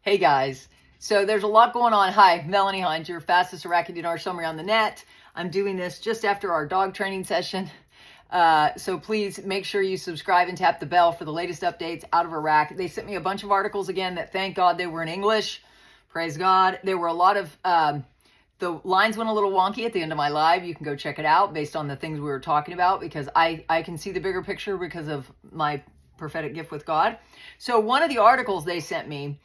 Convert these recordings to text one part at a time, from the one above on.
Hey guys, so there's a lot going on. Hi, Melanie Hinds, your fastest Iraqi Dinar summary on the net. I'm doing this just after our dog training session. So please make sure you subscribe and tap the bell for the latest updates out of Iraq. They sent me a bunch of articles again that thank God they were in English. Praise God. There were a lot of, the lines went a little wonky at the end of my live. You can go check it out based on the things we were talking about because I can see the bigger picture because of my prophetic gift with God. So one of the articles they sent me,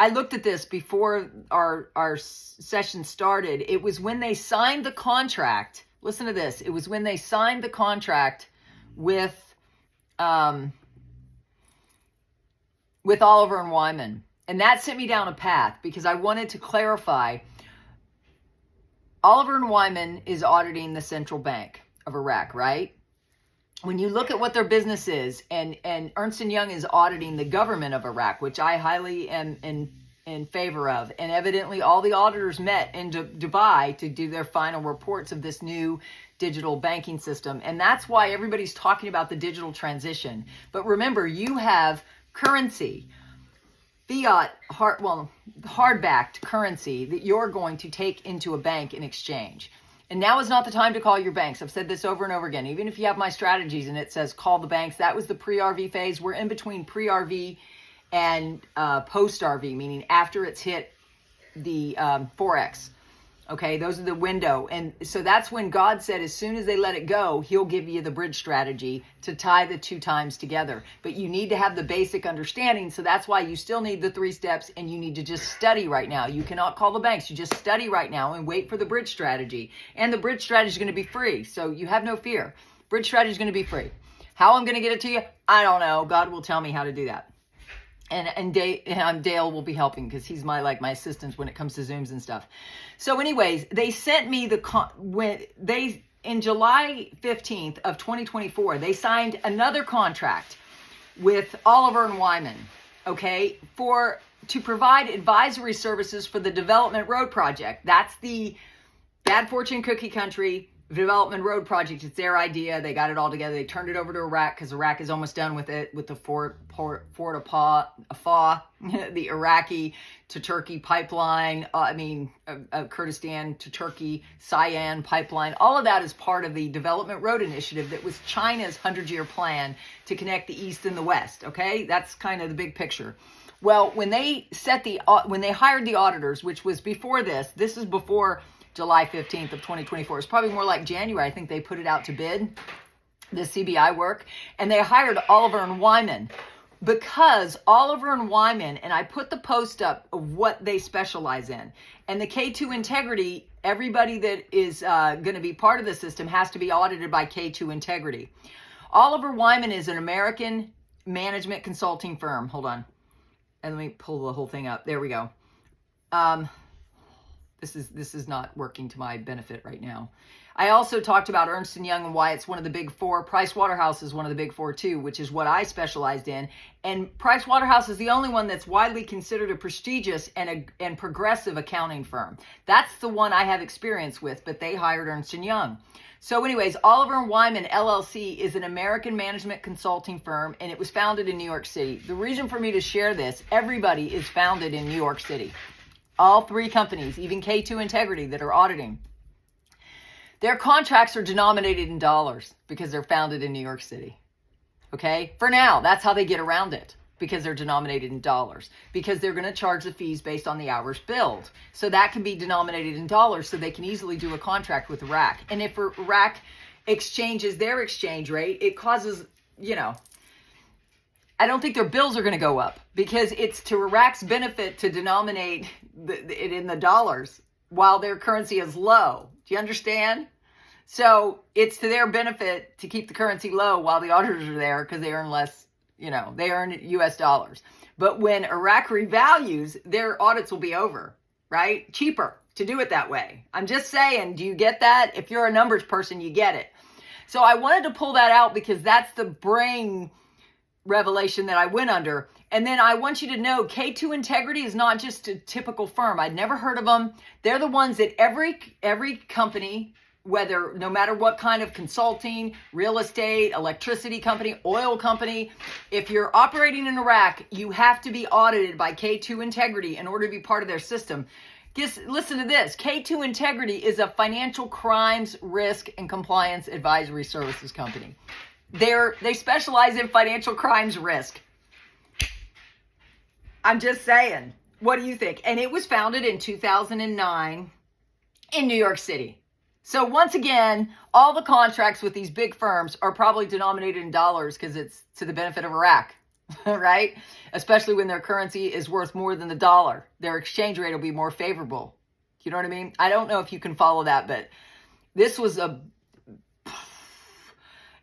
I looked at this before our session started. It was when they signed the contract. Listen to this. It was when they signed the contract with Oliver and Wyman. And that sent me down a path because I wanted to clarify. Oliver and Wyman is auditing the central bank of Iraq, right? When you look at what their business is, and Ernst & Young is auditing the government of Iraq, which I highly am in favor of. And evidently all the auditors met in Dubai to do their final reports of this new digital banking system. And that's why everybody's talking about the digital transition. But remember, you have currency, fiat, hard-backed currency that you're going to take into a bank in exchange. And now is not the time to call your banks. I've said this over and over again. Even if you have my strategies and it says call the banks, that was the pre-RV phase. We're in between pre-RV and post-RV, meaning after it's hit the Forex. Okay, those are the window. And so that's when God said as soon as they let it go, he'll give you the bridge strategy to tie the two times together. But you need to have the basic understanding. So that's why you still need the 3 steps and you need to just study right now. You cannot call the banks. You just study right now and wait for the bridge strategy. And the bridge strategy is going to be free. So you have no fear. Bridge strategy is going to be free. How I'm going to get it to you, I don't know. God will tell me how to do that. And Dale will be helping because he's my assistant when it comes to Zooms and stuff. So anyways, they sent me in July 15th of 2024, they signed another contract with Oliver and Wyman, okay, to provide advisory services for the Development Road Project. That's the Bad Fortune Cookie Country Development Road Project. It's their idea. They got it all together. They turned it over to Iraq because Iraq is almost done with it, with the Fort Afah, the Iraqi to Turkey pipeline. Kurdistan to Turkey, Cyan pipeline. All of that is part of the Development Road Initiative that was China's 100-year plan to connect the East and the West. Okay, that's kind of the big picture. Well, when they hired the auditors, which was before this is before July 15th of 2024. It's probably more like January. I think they put it out to bid, the CBI work, and they hired Oliver and Wyman because Oliver and Wyman, and I put the post up of what they specialize in. And the K2 Integrity, everybody that is going to be part of the system has to be audited by K2 Integrity. Oliver Wyman is an American management consulting firm. Hold on. And let me pull the whole thing up. There we go. This is not working to my benefit right now. I also talked about Ernst & Young and why it's one of the big 4. Pricewaterhouse is one of the big 4 too, which is what I specialized in. And Pricewaterhouse is the only one that's widely considered a prestigious and progressive accounting firm. That's the one I have experience with, but they hired Ernst & Young. So anyways, Oliver and Wyman LLC is an American management consulting firm, and it was founded in New York City. The reason for me to share this, everybody is founded in New York City. All 3 companies, even K2 Integrity that are auditing, their contracts are denominated in dollars because they're founded in New York City. Okay? For now, that's how they get around it, because they're denominated in dollars, because they're going to charge the fees based on the hours billed. So that can be denominated in dollars so they can easily do a contract with Iraq. And if Iraq exchanges their exchange rate, it causes, I don't think their bills are going to go up because it's to Iraq's benefit to denominate it in the dollars while their currency is low. Do you understand? So it's to their benefit to keep the currency low while the auditors are there because they earn less, they earn US dollars. But when Iraq revalues, their audits will be over, right? Cheaper to do it that way. I'm just saying, do you get that? If you're a numbers person, you get it. So I wanted to pull that out because that's the brain revelation that I went under. And then I want you to know K2 Integrity is not just a typical firm. I'd never heard of them. They're the ones that every company whether, no matter what kind of consulting, real estate, electricity company, oil company, if you're operating in Iraq, you have to be audited by K2 Integrity in order to be part of their system. Just listen to this. K2 Integrity is a financial crimes, risk, and compliance advisory services company. They specialize in financial crimes risk. I'm just saying. What do you think? And it was founded in 2009 in New York City. So once again, all the contracts with these big firms are probably denominated in dollars because it's to the benefit of Iraq, right? Especially when their currency is worth more than the dollar. Their exchange rate will be more favorable. You know what I mean? I don't know if you can follow that, but this was a...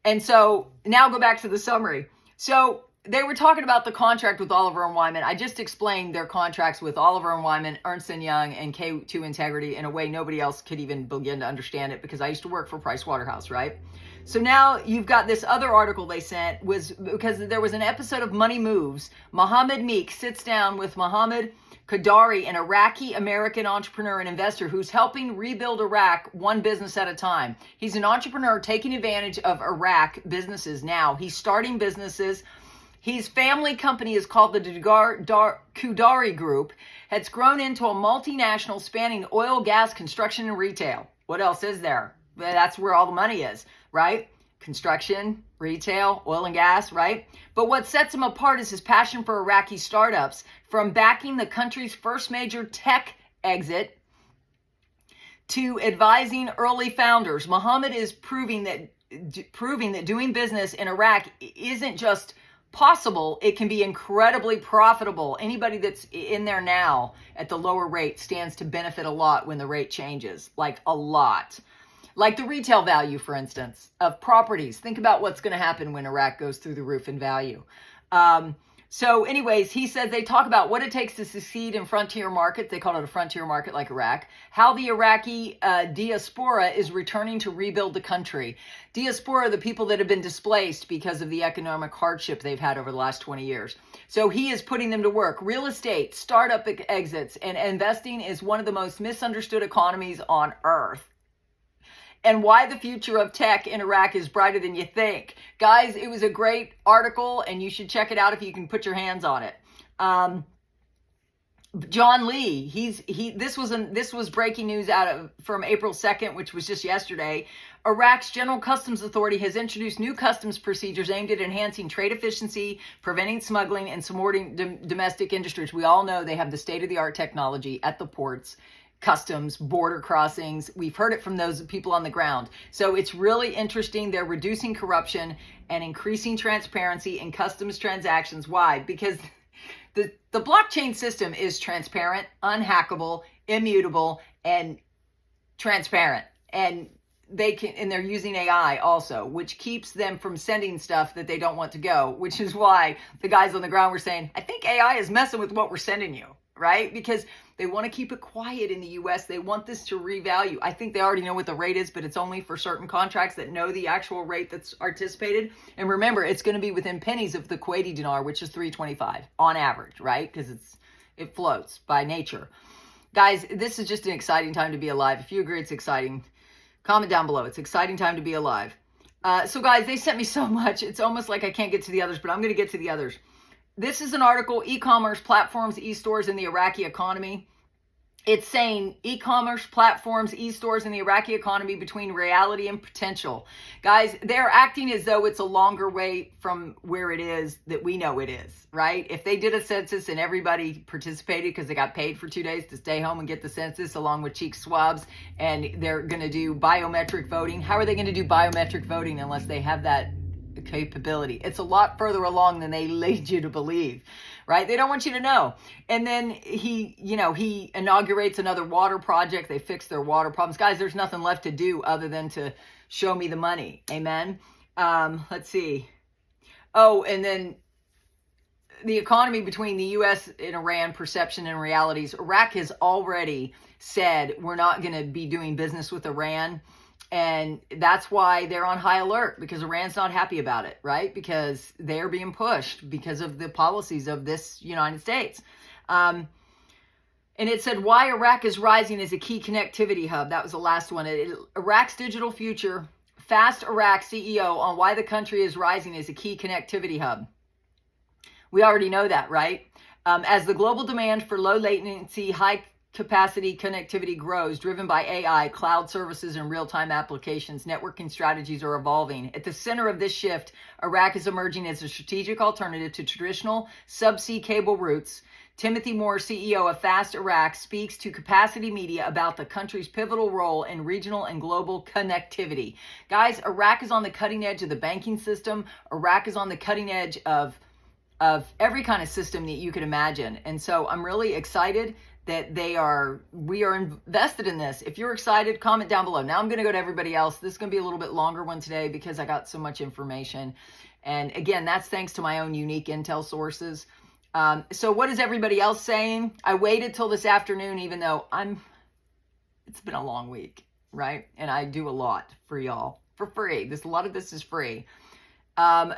And so now go back to the summary. So they were talking about the contract with Oliver & Wyman. I just explained their contracts with Oliver & Wyman, Ernst & Young, and K2 Integrity in a way nobody else could even begin to understand it because I used to work for Pricewaterhouse, right? So now you've got this other article they sent was because there was an episode of Money Moves. Mohammed Meek sits down with Mohammed Qadari, an Iraqi-American entrepreneur and investor who's helping rebuild Iraq one business at a time. He's an entrepreneur taking advantage of Iraq businesses now. He's starting businesses. His family company is called the Qadari Group. It's grown into a multinational spanning oil, gas, construction, and retail. What else is there? That's where all the money is, right? Construction, retail, oil and gas, right? But what sets him apart is his passion for Iraqi startups, from backing the country's first major tech exit to advising early founders. Mohammed is proving that doing business in Iraq isn't just possible, it can be incredibly profitable. Anybody that's in there now at the lower rate stands to benefit a lot when the rate changes, like a lot. Like the retail value, for instance, of properties. Think about what's going to happen when Iraq goes through the roof in value. So anyways, he said they talk about what it takes to succeed in frontier markets. They call it a frontier market like Iraq. How the Iraqi diaspora is returning to rebuild the country. Diaspora, the people that have been displaced because of the economic hardship they've had over the last 20 years. So he is putting them to work. Real estate, startup exits, and investing is one of the most misunderstood economies on earth. And why the future of tech in Iraq is brighter than you think. Guys, it was a great article, and you should check it out if you can put your hands on it. John Lee, this was breaking news from April 2nd, which was just yesterday. Iraq's General Customs Authority has introduced new customs procedures aimed at enhancing trade efficiency, preventing smuggling, and supporting domestic industries. We all know they have the state-of-the-art technology at the ports, customs, border crossings. We've heard it from those people on the ground. So it's really interesting. They're reducing corruption and increasing transparency in customs transactions. Why? Because the blockchain system is transparent, unhackable, immutable, and transparent. And they're using AI also, which keeps them from sending stuff that they don't want to go, which is why the guys on the ground were saying, I think AI is messing with what we're sending you, right? Because they want to keep it quiet in the U.S. They want this to revalue. I think they already know what the rate is, but it's only for certain contracts that know the actual rate that's anticipated. And remember, it's going to be within pennies of the Kuwaiti dinar, which is 325 on average, right? Because it floats by nature. Guys, this is just an exciting time to be alive. If you agree it's exciting, comment down below. It's an exciting time to be alive. So guys, they sent me so much. It's almost like I can't get to the others, but I'm going to get to the others. This is an article, e-commerce platforms, e-stores in the Iraqi economy. It's saying e-commerce platforms, e-stores in the Iraqi economy between reality and potential. Guys, they're acting as though it's a longer way from where it is that we know it is, right? If they did a census and everybody participated because they got paid for 2 days to stay home and get the census along with cheek swabs, and they're going to do biometric voting. How are they going to do biometric voting unless they have that capability? It's a lot further along than they lead you to believe, right? They don't want you to know. And then he inaugurates another water project. They fix their water problems. Guys, there's nothing left to do other than to show me the money. Amen. Let's see. Oh, and then the economy between the U.S. and Iran, perception and realities. Iraq has already said we're not going to be doing business with Iran. And that's why they're on high alert, because Iran's not happy about it, right? Because they're being pushed because of the policies of this United States. And it said why Iraq is rising as a key connectivity hub. That was the last one. Iraq's digital future. Fast Iraq CEO on why the country is rising as a key connectivity hub. We already know that, right? As the global demand for low latency, high capacity connectivity grows, driven by AI, cloud services, and real-time applications, networking strategies are evolving. At the center of this shift, Iraq is emerging as a strategic alternative to traditional subsea cable routes. Timothy Moore, CEO of Fast Iraq, speaks to Capacity Media about the country's pivotal role in regional and global connectivity. Guys, Iraq is on the cutting edge of the banking system. Iraq is on the cutting edge of every kind of system that you could imagine. And so I'm really excited that we are invested in this. If you're excited, comment down below. Now I'm going to go to everybody else. This is going to be a little bit longer one today because I got so much information. And again, that's thanks to my own unique intel sources. So what is everybody else saying? I waited till this afternoon, even though it's been a long week, right? And I do a lot for y'all for free. A lot of this is free.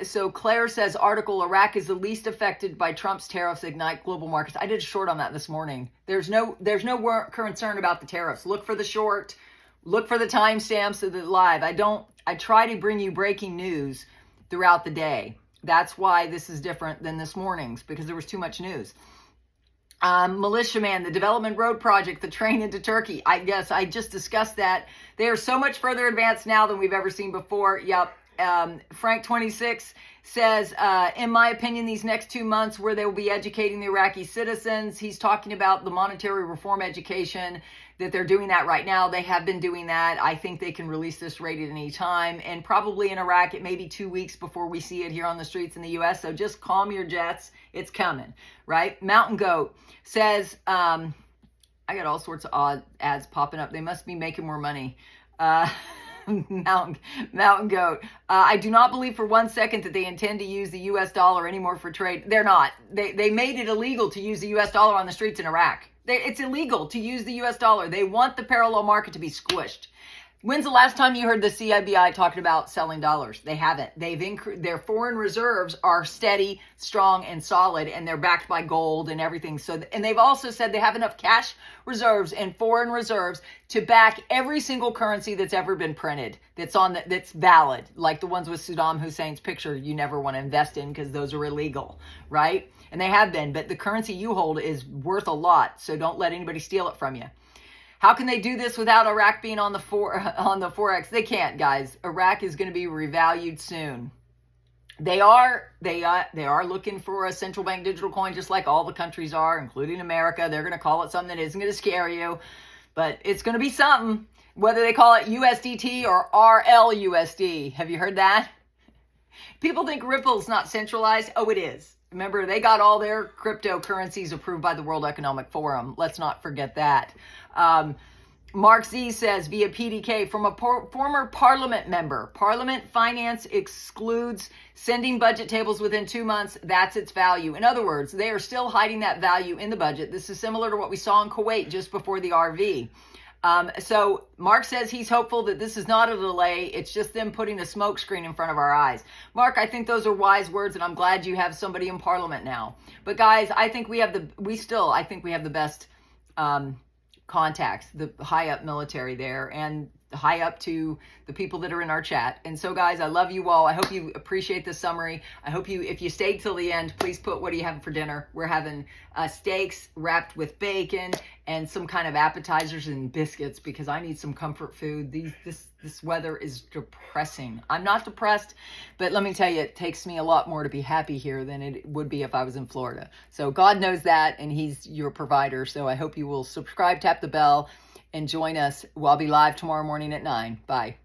So Claire says, article, Iraq is the least affected by Trump's tariffs ignite global markets. I did a short on that this morning. There's no concern about the tariffs. Look for the short, look for the timestamps of the live. I try to bring you breaking news throughout the day. That's why this is different than this morning's, because there was too much news. Militiaman, the development road project, the train into Turkey. I guess I just discussed that. They are so much further advanced now than we've ever seen before. Yep. Frank 26 says, in my opinion, these next 2 months where they will be educating the Iraqi citizens. He's talking about the monetary reform education, that they're doing that right now. They have been doing that. I think they can release this rate at any time. And probably in Iraq, it may be 2 weeks before we see it here on the streets in the U.S. So just calm your jets. It's coming, right? Mountain Goat says, I got all sorts of odd ads popping up. They must be making more money. Mountain Goat. I do not believe for 1 second that they intend to use the U.S. dollar anymore for trade. They're not. They made it illegal to use the U.S. dollar on the streets in Iraq. It's illegal to use the U.S. dollar. They want the parallel market to be squished. When's the last time you heard the CIBI talking about selling dollars? They haven't. Their foreign reserves are steady, strong, and solid, and they're backed by gold and everything. So, and they've also said they have enough cash reserves and foreign reserves to back every single currency that's ever been printed that's valid, like the ones with Saddam Hussein's picture you never want to invest in because those are illegal, right? And they have been, but the currency you hold is worth a lot, so don't let anybody steal it from you. How can they do this without Iraq being on the Forex? They can't, guys. Iraq is going to be revalued soon. They are looking for a central bank digital coin, just like all the countries are, including America. They're going to call it something that isn't going to scare you, but it's going to be something. Whether they call it USDT or RLUSD. Have you heard that? People think Ripple's not centralized. Oh, it is. Remember, they got all their cryptocurrencies approved by the World Economic Forum. Let's not forget that. Mark Z says, via PDK, from a former parliament member, parliament finance excludes sending budget tables within 2 months. That's its value. In other words, they are still hiding that value in the budget. This is similar to what we saw in Kuwait just before the RV. So Mark says he's hopeful that this is not a delay. It's just them putting a smoke screen in front of our eyes. Mark, I think those are wise words, and I'm glad you have somebody in Parliament now. But guys, I think we have the best contacts, the high up military there, and high up to the people that are in our chat. And so guys, I love you all. I hope you appreciate the summary. I hope if you stayed till the end, please put, what are you having for dinner? We're having steaks wrapped with bacon and some kind of appetizers and biscuits, because I need some comfort food. This weather is depressing. I'm not depressed, but let me tell you, it takes me a lot more to be happy here than it would be if I was in Florida. So God knows that, and he's your provider. So I hope you will subscribe, tap the bell, and join us. We'll be live tomorrow morning at 9. Bye.